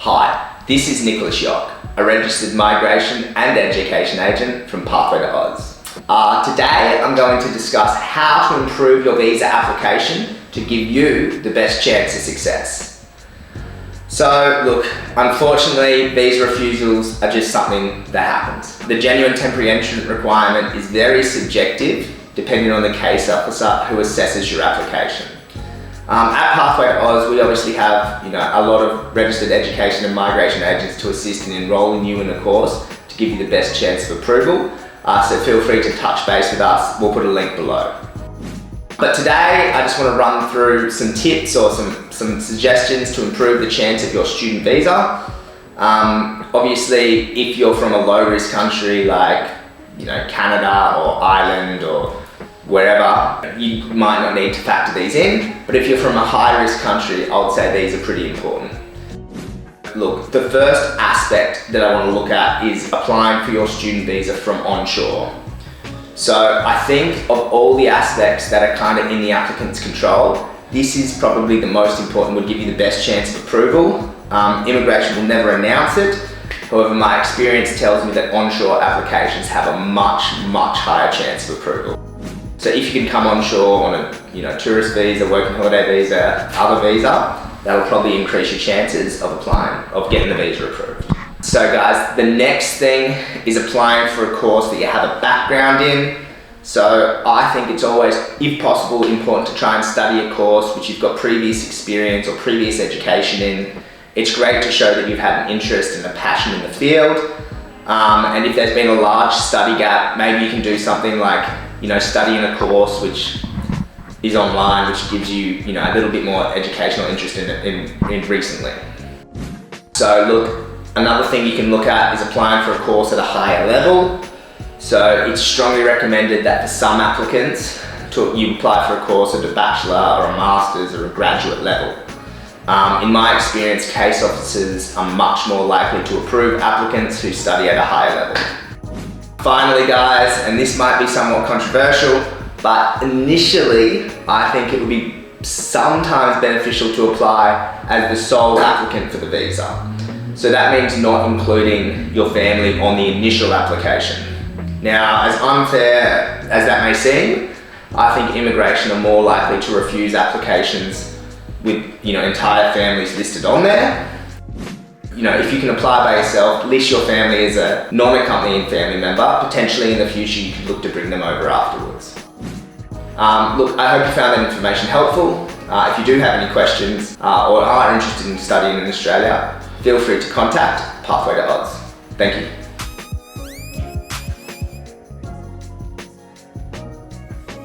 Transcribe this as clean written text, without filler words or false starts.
Hi, this is Nicholas Yock, a registered migration and education agent from Pathway to Oz. Today I'm going to discuss how to improve your visa application to give you the best chance of success. So look, unfortunately visa refusals are just something that happens. The genuine temporary entrant requirement is very subjective depending on the case officer who assesses your application. At Pathway to Oz, we obviously have a lot of registered education and migration agents to assist in enrolling you in a course to give you the best chance of approval. So feel free to touch base with us. We'll put a link below. But today, I just want to run through some tips or some suggestions to improve the chance of your student visa. Obviously, if you're from a low-risk country like Canada or Ireland or wherever, you might not need to factor these in, but if you're from a high-risk country, I would say these are pretty important. Look, the first aspect that I want to look at is applying for your student visa from onshore. So I think of all the aspects that are kind of in the applicant's control, this is probably the most important, would give you the best chance of approval. Immigration will never announce it. However, my experience tells me that onshore applications have a much higher chance of approval. So if you can come onshore on a tourist visa, working holiday visa, other visa, that'll probably increase your chances of getting the visa approved. So guys, the next thing is applying for a course that you have a background in. So I think it's always, if possible, important to try and study a course which you've got previous experience or previous education in. It's great to show that you've had an interest and a passion in the field. And if there's been a large study gap, maybe you can do something like studying a course which is online, which gives you a little bit more educational interest in recently. So look, another thing you can look at is applying for a course at a higher level. So it's strongly recommended that for some applicants, you apply for a course at a bachelor or a master's or a graduate level. In my experience, case officers are much more likely to approve applicants who study at a higher level. Finally guys, and this might be somewhat controversial, but initially I think it would be sometimes beneficial to apply as the sole applicant for the visa. So that means not including your family on the initial application. Now, as unfair as that may seem, I think immigration are more likely to refuse applications with entire families listed on there. If you can apply by yourself, list your family as a non-accompanying family member. Potentially in the future you can look to bring them over afterwards. Look, I hope you found that information helpful. If you do have any questions or are interested in studying in Australia, feel free to contact Pathway to Oz. Thank you.